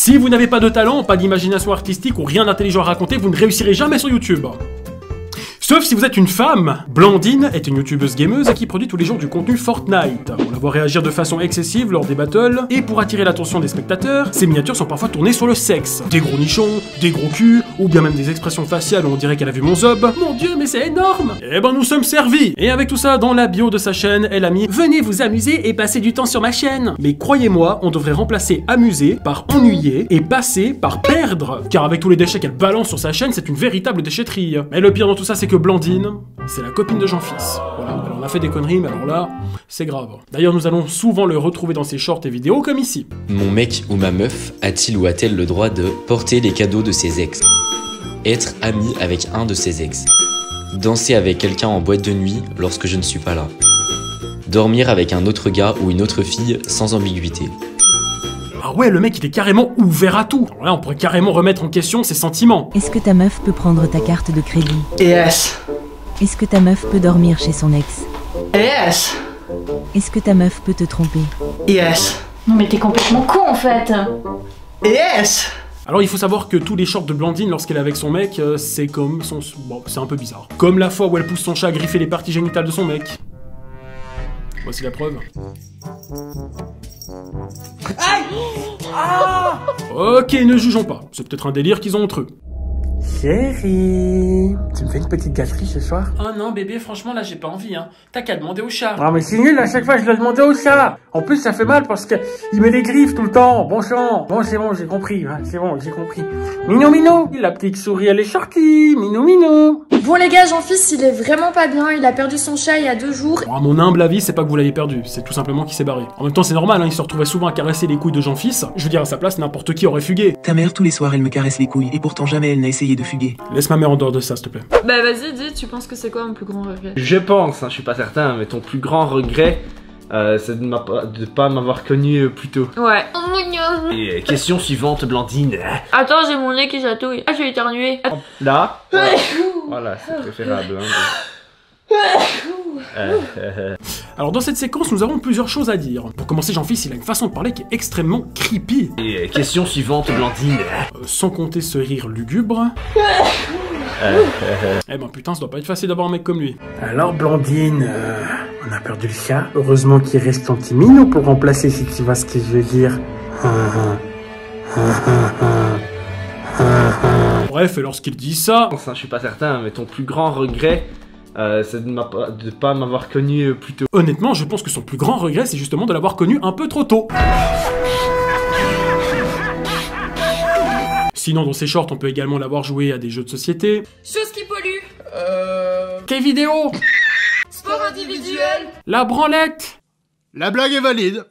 Si vous n'avez pas de talent, pas d'imagination artistique ou rien d'intelligent à raconter, vous ne réussirez jamais sur YouTube. Sauf si vous êtes une femme. Blandine est une youtubeuse gameuse qui produit tous les jours du contenu Fortnite. On la voit réagir de façon excessive lors des battles, et pour attirer l'attention des spectateurs, ses miniatures sont parfois tournées sur le sexe. Des gros nichons, des gros culs, ou bien même des expressions faciales où on dirait qu'elle a vu mon zob. Mon dieu, mais c'est énorme! Eh ben nous sommes servis! Et avec tout ça, dans la bio de sa chaîne, elle a mis « Venez vous amuser et passer du temps sur ma chaîne ». Mais croyez-moi, on devrait remplacer « amuser » par « ennuyer » et « passer » par « perdre ». Car avec tous les déchets qu'elle balance sur sa chaîne, c'est une véritable déchetterie. Mais le pire dans tout ça, c'est que Blandine, c'est la copine de Jean-Fils. Voilà, alors on a fait des conneries, mais alors là, c'est grave. D'ailleurs, nous allons souvent le retrouver dans ses shorts et vidéos, comme ici. Mon mec ou ma meuf a-t-il ou a-t-elle le droit de porter les cadeaux de ses ex? Être ami avec un de ses ex? Danser avec quelqu'un en boîte de nuit lorsque je ne suis pas là? Dormir avec un autre gars ou une autre fille sans ambiguïté? Ah ouais, le mec il est carrément ouvert à tout. Alors là, on pourrait carrément remettre en question ses sentiments. Est-ce que ta meuf peut prendre ta carte de crédit? Yes. Est-ce que ta meuf peut dormir chez son ex? Yes. Est-ce que ta meuf peut te tromper? Yes. Non mais t'es complètement con en fait. Yes. Alors il faut savoir que tous les shorts de Blandine lorsqu'elle est avec son mec, c'est comme son... Bon, c'est un peu bizarre. Comme la fois où elle pousse son chat à griffer les parties génitales de son mec. Voici la preuve. Aïe. Ah. Ok, ne jugeons pas. C'est peut-être un délire qu'ils ont entre eux. Chérie, tu me fais une petite gâterie ce soir? Oh non bébé, franchement là j'ai pas envie hein. T'as qu'à demander au chat. Ah mais c'est nul, à chaque fois je dois demander au chat. En plus ça fait mal parce que il met des griffes tout le temps. Bon sang. Bon c'est bon, j'ai compris. Hein, c'est bon, j'ai compris. Minou minou. La petite souris elle est sortie. Minou minou. Bon les gars, Jean-Fils il est vraiment pas bien, il a perdu son chat il y a 2 jours. Bon, à mon humble avis, c'est pas que vous l'ayez perdu, c'est tout simplement qu'il s'est barré. En même temps c'est normal, hein, il se retrouvait souvent à caresser les couilles de Jean-Fils. Je veux dire à sa place, n'importe qui aurait fugué. Ta mère tous les soirs elle me caresse les couilles et pourtant jamais elle n'a essayé de fuguer. Laisse ma mère en dehors de ça s'il te plaît. Bah vas-y, dis, tu penses que c'est quoi mon plus grand regret? Je pense, hein, je suis pas certain, mais ton plus grand regret, c'est de pas m'avoir connu plus tôt. Ouais. Et question suivante, Blandine. Attends, j'ai mon nez qui chatouille. Ah, je vais éternuer. Là, voilà, c'est préférable. Hein, Alors dans cette séquence, nous avons plusieurs choses à dire. Pour commencer, Jean-Fils, il a une façon de parler qui est extrêmement creepy. Et question suivante, Blandine. Sans compter ce rire lugubre. Eh ben putain, ça doit pas être facile d'avoir un mec comme lui. Alors Blandine, on a perdu le chat. Heureusement qu'il reste ton petit minou pour remplacer si tu vois ce que je veux dire. Bref, et lorsqu'il dit ça... Je suis pas certain, mais ton plus grand regret, c'est de pas m'avoir connu plus tôt. Honnêtement, je pense que son plus grand regret, c'est justement de l'avoir connu un peu trop tôt. Sinon, dans ses shorts, on peut également l'avoir joué à des jeux de société. Chose qui pollue. Quelle vidéo? Sport individuel. La branlette. La blague est valide.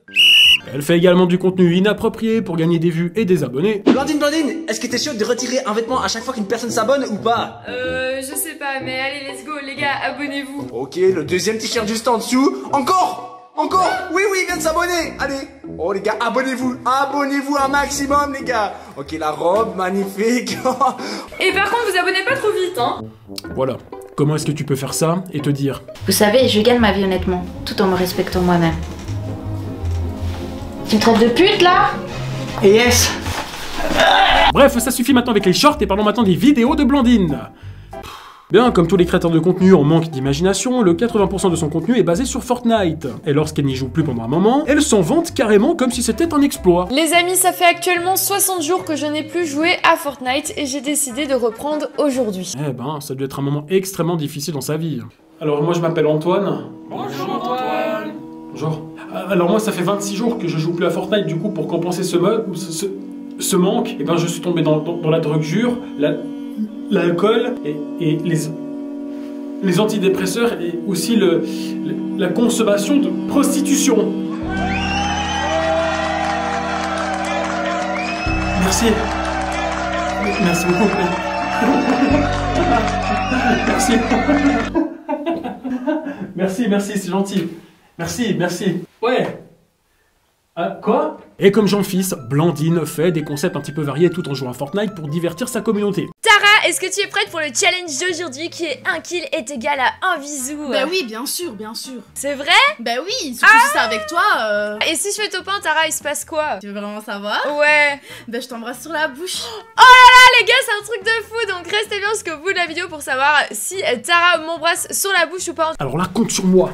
Elle fait également du contenu inapproprié pour gagner des vues et des abonnés. Blandine, est-ce que t'es sûr de retirer un vêtement à chaque fois qu'une personne s'abonne ou pas? Je sais pas, mais allez, let's go, les gars, abonnez-vous. Ok, le deuxième t-shirt juste en dessous. Encore. Oui, il vient de s'abonner. Allez. Oh les gars, abonnez-vous un maximum les gars. Ok, la robe, magnifique. Et par contre, vous abonnez pas trop vite, hein. Voilà. Comment est-ce que tu peux faire ça et te dire... Vous savez, je gagne ma vie honnêtement, tout en me respectant moi-même. Tu me traites de pute là? Yes. Bref, ça suffit maintenant avec les shorts et parlons maintenant des vidéos de Blandine. Bien, comme tous les créateurs de contenu en manque d'imagination, le 80% de son contenu est basé sur Fortnite. Et lorsqu'elle n'y joue plus pendant un moment, elle s'en vante carrément comme si c'était un exploit. Les amis, ça fait actuellement 60 jours que je n'ai plus joué à Fortnite et j'ai décidé de reprendre aujourd'hui. Eh ben, ça doit être un moment extrêmement difficile dans sa vie. Alors moi je m'appelle Antoine. Bonjour Antoine. Bonjour. Alors moi ça fait 26 jours que je joue plus à Fortnite, du coup pour compenser ce manque, et ben je suis tombé dans la drogue dure, l'alcool et les antidépresseurs et aussi la consommation de prostitution. Merci. Merci beaucoup. Merci. Merci, c'est gentil. Merci. Ouais. Quoi? Et comme Jean-Fils, Blandine fait des concepts un petit peu variés tout en jouant à Fortnite pour divertir sa communauté. Tara est-ce que tu es prête pour le challenge d'aujourd'hui qui est 1 kill est égal à 1 bisou? Bah oui, bien sûr, bien sûr. C'est vrai? Bah oui, surtout si c'est avec toi. Et si je fais top 1, Tara, il se passe quoi? Tu veux vraiment savoir? Ouais. Bah je t'embrasse sur la bouche. Oh là là, les gars, c'est un truc de fou. Donc restez bien jusqu'au bout de la vidéo pour savoir si Tara m'embrasse sur la bouche ou pas. Alors là, compte sur moi.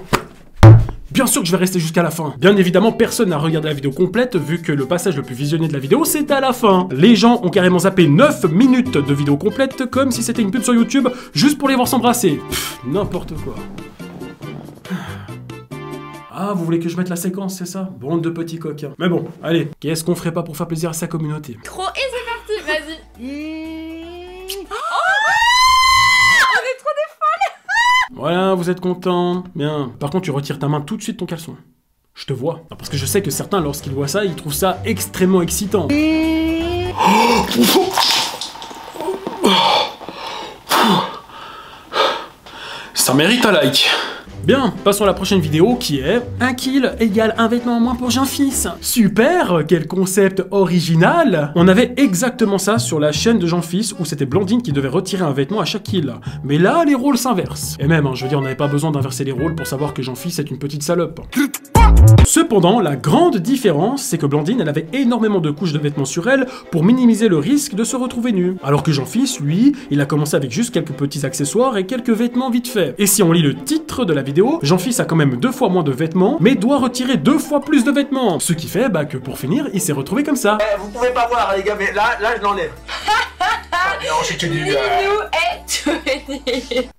Bien sûr que je vais rester jusqu'à la fin. Bien évidemment, personne n'a regardé la vidéo complète, vu que le passage le plus visionné de la vidéo, c'était à la fin. Les gens ont carrément zappé 9 minutes de vidéo complète, comme si c'était une pub sur YouTube, juste pour les voir s'embrasser. N'importe quoi. Ah, vous voulez que je mette la séquence, c'est ça? Bande de petits coquins. Mais bon, allez, qu'est-ce qu'on ferait pas pour faire plaisir à sa communauté? Trop, et c'est parti, vas-y. Voilà, vous êtes content. Bien. Par contre, tu retires ta main tout de suite ton caleçon. Je te vois. Non, parce que je sais que certains, lorsqu'ils voient ça, ils trouvent ça extrêmement excitant. Ça mérite un like. Bien, passons à la prochaine vidéo qui est 1 kill égale 1 vêtement en moins pour Jean-Fils. Super, quel concept original. On avait exactement ça sur la chaîne de Jean-Fils où c'était Blandine qui devait retirer un vêtement à chaque kill. Mais là, les rôles s'inversent. Et même, je veux dire, on n'avait pas besoin d'inverser les rôles pour savoir que Jean-Fils est une petite salope. Cependant, la grande différence, c'est que Blandine, elle avait énormément de couches de vêtements sur elle pour minimiser le risque de se retrouver nue. Alors que Jean-Fils, lui, il a commencé avec juste quelques petits accessoires et quelques vêtements vite fait. Et si on lit le titre de la vidéo, Jean-Fils a quand même 2 fois moins de vêtements, mais doit retirer 2 fois plus de vêtements. Ce qui fait que pour finir, il s'est retrouvé comme ça. Vous pouvez pas voir les gars, mais là je l'enlève. Non, j'ai tenu. Minou est tenu.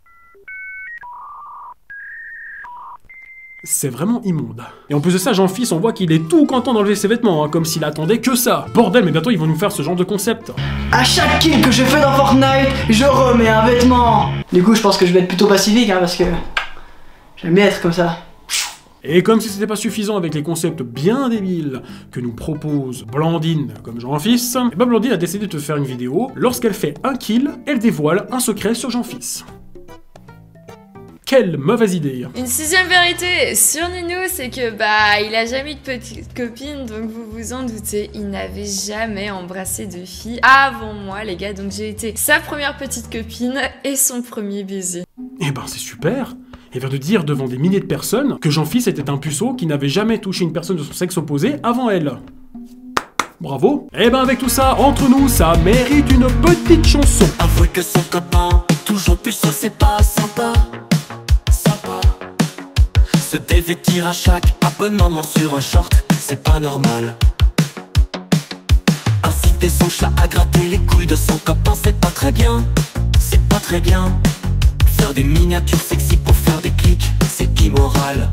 C'est vraiment immonde. Et en plus de ça, Jean-Fils, on voit qu'il est tout content d'enlever ses vêtements, comme s'il attendait que ça. Bordel, mais bientôt ils vont nous faire ce genre de concept. À chaque kill que je fais dans Fortnite, je remets un vêtement. Du coup, je pense que je vais être plutôt pacifique, parce que j'aime bien être comme ça. Et comme si c'était pas suffisant avec les concepts bien débiles que nous propose Blandine comme Jean-Fils, et Blandine a décidé de te faire une vidéo. Lorsqu'elle fait 1 kill, elle dévoile un secret sur Jean-Fils. Quelle mauvaise idée. Une 6ème vérité sur Ninou, c'est que il a jamais eu de petite copine, donc vous vous en doutez, il n'avait jamais embrassé de fille avant moi les gars, donc j'ai été sa première petite copine et son premier baiser. Eh ben c'est super. Elle vient de dire devant des milliers de personnes que Jean-Fils était un puceau qui n'avait jamais touché une personne de son sexe opposé avant elle. Bravo. Et ben avec tout ça, entre nous, ça mérite une petite chanson. Avouer que son copain, toujours puceau, c'est pas sympa. Se dévêtir à chaque abonnement sur un short, c'est pas normal. Inciter son chat à gratter les couilles de son copain, c'est pas très bien. C'est pas très bien. Faire des miniatures sexy pour faire des clics, c'est immoral.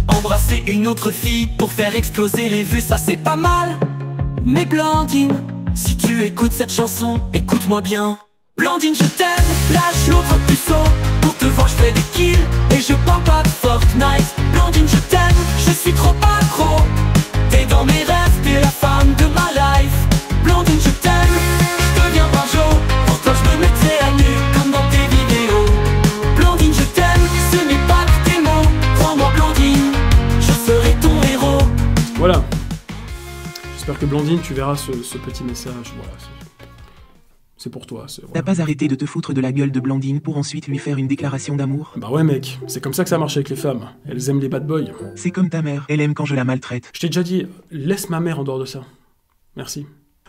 Embrasser une autre fille pour faire exploser les vues, ça c'est pas mal. Mais Blandine, si tu écoutes cette chanson, écoute-moi bien. Blandine, je t'aime, lâche l'autre puceau. Pour te voir, je fais des kills et je parle pas de Fortnite. Blandine, je t'aime, je suis trop accro. T'es dans mes rêves, t'es la femme de ma life. Blandine, je t'aime, je deviens Barjo. Pour toi, je me mettrai à nu comme dans tes vidéos. Blandine, je t'aime, ce n'est pas que tes mots. Crois-moi, Blandine, je serai ton héros. Voilà. J'espère que Blandine, tu verras ce petit message. Voilà. C'est pour toi. T'as pas arrêté de te foutre de la gueule de Blandine pour ensuite lui faire une déclaration d'amour? Bah ouais mec, c'est comme ça que ça marche avec les femmes. Elles aiment les bad boys. C'est comme ta mère, elle aime quand je la maltraite. Je t'ai déjà dit, laisse ma mère en dehors de ça. Merci.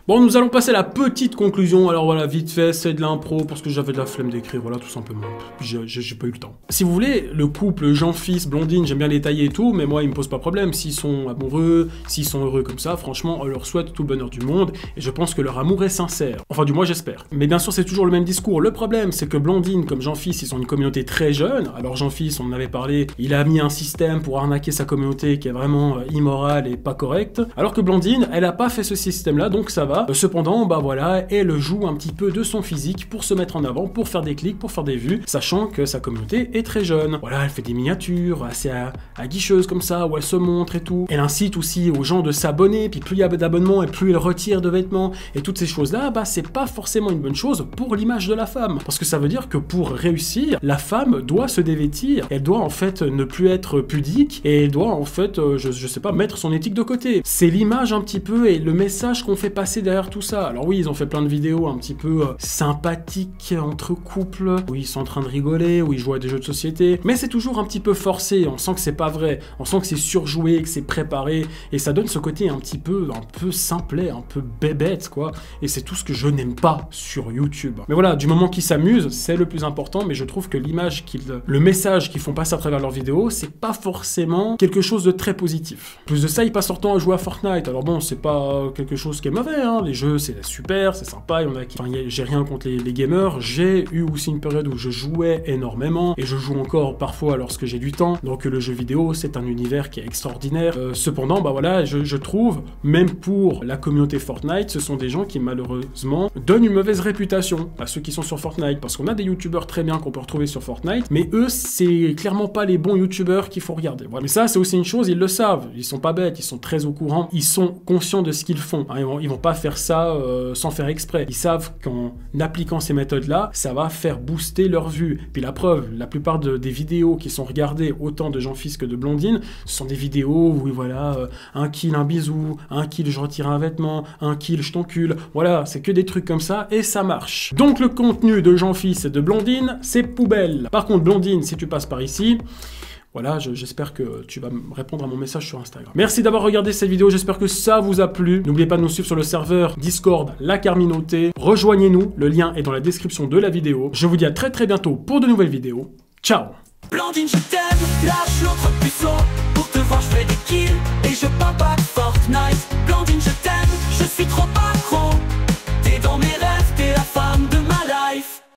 Bon, nous allons passer à la petite conclusion. Alors voilà, vite fait, c'est de l'impro parce que j'avais de la flemme d'écrire, voilà, tout simplement. J'ai pas eu le temps. Si vous voulez, le couple Jean-Fils, Blandine, j'aime bien les tailler et tout, mais moi, ils me posent pas problème. S'ils sont amoureux, s'ils sont heureux comme ça, franchement, on leur souhaite tout le bonheur du monde et je pense que leur amour est sincère. Enfin, du moins, j'espère. Mais bien sûr, c'est toujours le même discours. Le problème, c'est que Blandine, comme Jean-Fils, ils ont une communauté très jeune. Alors, Jean-Fils, on en avait parlé, il a mis un système pour arnaquer sa communauté qui est vraiment immoral et pas correct. Alors que Blandine, elle a pas fait ce système-là, donc ça va. Cependant, bah voilà, elle joue un petit peu de son physique pour se mettre en avant, pour faire des clics, pour faire des vues, sachant que sa communauté est très jeune. Voilà, elle fait des miniatures assez aguicheuses comme ça, où elle se montre et tout. Elle incite aussi aux gens de s'abonner, puis plus il y a d'abonnements et plus elle retire de vêtements, et toutes ces choses-là, bah c'est pas forcément une bonne chose pour l'image de la femme. Parce que ça veut dire que pour réussir, la femme doit se dévêtir, elle doit en fait ne plus être pudique, et elle doit en fait, je sais pas, mettre son éthique de côté. C'est l'image un petit peu et le message qu'on fait passer derrière tout ça. Alors oui, ils ont fait plein de vidéos un petit peu sympathiques entre couples, où ils sont en train de rigoler, où ils jouent à des jeux de société, mais c'est toujours un petit peu forcé, on sent que c'est pas vrai, on sent que c'est surjoué, que c'est préparé, et ça donne ce côté un peu simplet, un peu bébête, quoi, et c'est tout ce que je n'aime pas sur YouTube. Mais voilà, du moment qu'ils s'amusent, c'est le plus important, mais je trouve que l'image le message qu'ils font passer à travers leurs vidéos, c'est pas forcément quelque chose de très positif. Plus de ça, ils passent leur temps à jouer à Fortnite. Alors bon, c'est pas quelque chose qui est mauvais, hein. Les jeux, c'est super, c'est sympa, il y en a qui... Enfin, j'ai rien contre les gamers, j'ai eu aussi une période où je jouais énormément, et je joue encore parfois lorsque j'ai du temps, donc le jeu vidéo, c'est un univers qui est extraordinaire. Cependant, bah voilà, je trouve, même pour la communauté Fortnite, ce sont des gens qui malheureusement donnent une mauvaise réputation à ceux qui sont sur Fortnite, parce qu'on a des youtubeurs très bien qu'on peut retrouver sur Fortnite, mais eux, c'est clairement pas les bons youtubeurs qu'il faut regarder. Voilà. Mais ça, c'est aussi une chose, ils le savent, ils sont pas bêtes, ils sont très au courant, ils sont conscients de ce qu'ils font. Hein, ils vont pas faire ça sans faire exprès. Ils savent qu'en appliquant ces méthodes-là, ça va faire booster leur vue. Puis la preuve, la plupart des vidéos qui sont regardées, autant de Jean-Fils que de Blondine, ce sont des vidéos où, voilà, un kill, un bisou, un kill, je retire un vêtement, un kill, je t'encule. Voilà, c'est que des trucs comme ça, et ça marche. Donc le contenu de Jean-Fils et de Blondine, c'est poubelle. Par contre, Blondine, si tu passes par ici, voilà, j'espère que tu vas me répondre à mon message sur Instagram. Merci d'avoir regardé cette vidéo, j'espère que ça vous a plu. N'oubliez pas de nous suivre sur le serveur Discord, la Carminoté. Rejoignez-nous, le lien est dans la description de la vidéo. Je vous dis à très bientôt pour de nouvelles vidéos. Ciao! Blondine, je t'aime, lâche l'autre puceau.